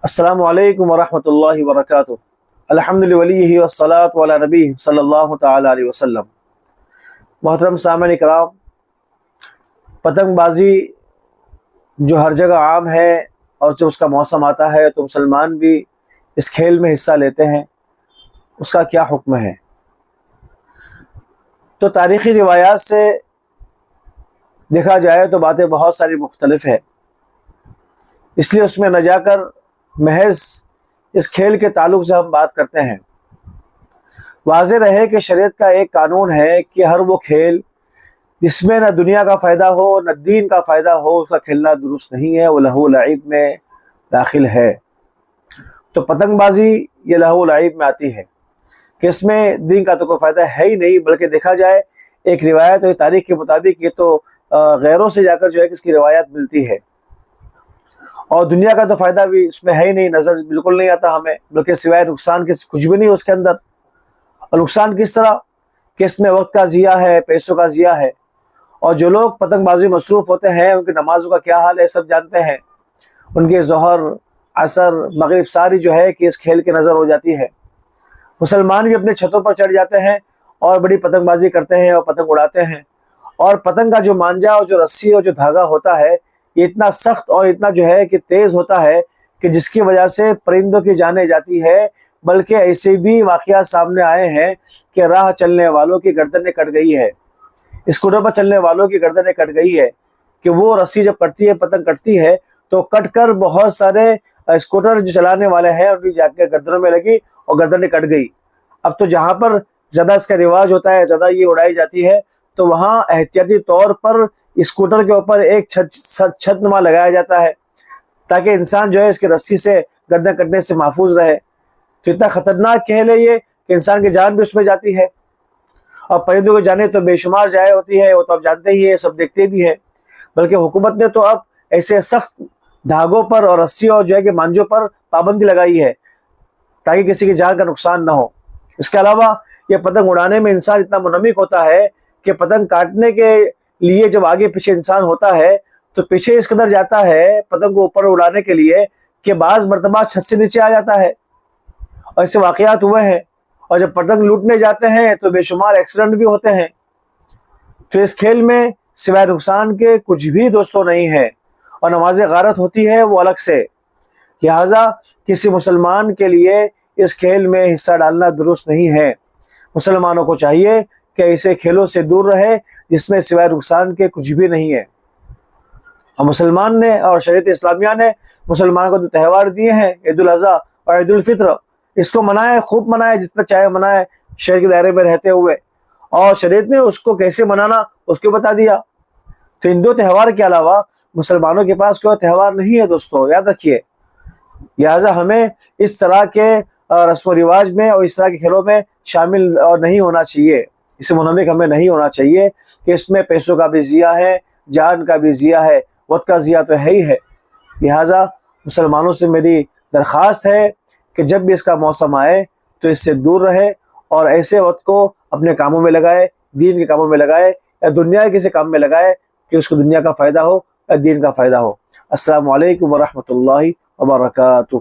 السلام علیکم ورحمۃ اللہ وبرکاتہ۔ الحمد للہ والصلاۃ علی نبی صلی اللہ تعالی علیہ وسلم۔ محترم سامعین کرام، پتنگ بازی جو ہر جگہ عام ہے اور جب اس کا موسم آتا ہے تو مسلمان بھی اس کھیل میں حصہ لیتے ہیں، اس کا کیا حکم ہے؟ تو تاریخی روایات سے دیکھا جائے تو باتیں بہت ساری مختلف ہیں، اس لیے اس میں نہ جا کر محض اس کھیل کے تعلق سے ہم بات کرتے ہیں۔ واضح رہے کہ شریعت کا ایک قانون ہے کہ ہر وہ کھیل جس میں نہ دنیا کا فائدہ ہو نہ دین کا فائدہ ہو، اس کا کھیلنا درست نہیں ہے، وہ لہو و لعب میں داخل ہے۔ تو پتنگ بازی یہ لہو و لعب میں آتی ہے کہ اس میں دین کا تو کوئی فائدہ ہے ہی نہیں، بلکہ دیکھا جائے ایک روایت اور تاریخ کے مطابق یہ تو غیروں سے جا کر جو ہے کہ اس کی روایت ملتی ہے، اور دنیا کا تو فائدہ بھی اس میں ہے ہی نہیں، نظر بالکل نہیں آتا ہمیں، بلکہ سوائے نقصان کے کچھ بھی نہیں اس کے اندر۔ اور نقصان کس طرح کہ اس میں وقت کا ضیاع ہے، پیسوں کا ضیاع ہے، اور جو لوگ پتنگ بازی مصروف ہوتے ہیں ان کی نمازوں کا کیا حال ہے سب جانتے ہیں، ان کے ظہر عصر مغرب ساری جو ہے کہ اس کھیل کی نظر ہو جاتی ہے۔ مسلمان بھی اپنے چھتوں پر چڑھ جاتے ہیں اور بڑی پتنگ بازی کرتے ہیں اور پتنگ اڑاتے ہیں، اور پتنگ کا جو مانجا اور جو رسی اور جو دھاگا ہوتا ہے یہ اتنا سخت اور اتنا جو ہے کہ تیز ہوتا ہے کہ جس کی وجہ سے پرندوں کی جانیں جاتی ہے، بلکہ ایسے بھی واقعات سامنے آئے ہیں کہ راہ چلنے والوں کی گردنیں کٹ گئی ہے، اسکوٹر پر چلنے والوں کی گردنیں کٹ گئی ہے، کہ وہ رسی جب کٹتی ہے، پتنگ کٹتی ہے تو کٹ کر بہت سارے اسکوٹر جو چلانے والے ہیں ان کی جا کے گردنوں میں لگی اور گردنیں کٹ گئی۔ اب تو جہاں پر زیادہ اس کا رواج ہوتا ہے، زیادہ یہ اڑائی جاتی ہے، تو وہاں احتیاطی طور پر اسکوٹر کے اوپر ایک چھت نما لگایا جاتا ہے تاکہ انسان جو ہے اس کی رسی سے گردن کٹنے سے محفوظ رہے۔ تو اتنا خطرناک کھیل ہے یہ کہ انسان کی جان بھی اس میں جاتی ہے، اور پرندوں کی جانیں تو بے شمار ضائع ہوتی ہے، وہ تو آپ جانتے ہی ہیں، سب دیکھتے بھی ہیں۔ بلکہ حکومت نے تو اب ایسے سخت دھاگوں پر اور رسیوں اور جو ہے کہ مانجوں پر پابندی لگائی ہے تاکہ کسی کی جان کا نقصان نہ ہو۔ اس کے علاوہ یہ پتنگ اڑانے میں انسان اتنا منہمک ہوتا ہے کہ پتنگ کاٹنے کے لیے جب آگے پیچھے انسان ہوتا ہے تو پیچھے اس قدر جاتا ہے پتنگ کو اوپر اڑانے کے لیے کہ بعض مرتبہ چھت سے نیچے آ جاتا ہے، اور ایسے واقعات ہوئے ہیں۔ اور جب پتنگ لوٹنے جاتے ہیں تو بے شمار ایکسیڈنٹ بھی ہوتے ہیں۔ تو اس کھیل میں سوائے نقصان کے کچھ بھی دوستوں نہیں ہے، اور نماز غارت ہوتی ہے وہ الگ سے۔ لہٰذا کسی مسلمان کے لیے اس کھیل میں حصہ ڈالنا درست نہیں ہے۔ مسلمانوں کو چاہیے کہ ایسے کھیلوں سے دور رہے جس میں سوائے نقصان کے کچھ بھی نہیں ہے۔ اور مسلمان نے اور شریعت اسلامیہ نے مسلمانوں کو جو تہوار دیے ہیں، عید الاضحیٰ اور عید الفطر، اس کو منائے، خوب منائے، جتنا چاہے منائے شریعت کے دائرے میں رہتے ہوئے، اور شریعت نے اس کو کیسے منانا اس کو بتا دیا۔ تو ان دو تہوار کے علاوہ مسلمانوں کے پاس کوئی تہوار نہیں ہے دوستو، یاد رکھیے۔ لہٰذا ہمیں اس طرح کے رسم و رواج میں اور اس طرح کے کھیلوں میں شامل نہیں ہونا چاہیے، اس سے منہمک ہمیں نہیں ہونا چاہیے کہ اس میں پیسوں کا بھی ضیاع ہے، جان کا بھی ضیاع ہے، وقت کا ضیاع تو ہے ہی ہے۔ لہٰذا مسلمانوں سے میری درخواست ہے کہ جب بھی اس کا موسم آئے تو اس سے دور رہے، اور ایسے وقت کو اپنے کاموں میں لگائے، دین کے کاموں میں لگائے، یا دنیا کے کسی کام میں لگائے کہ اس کو دنیا کا فائدہ ہو یا دین کا فائدہ ہو۔ السلام علیکم ورحمۃ اللہ وبرکاتہ۔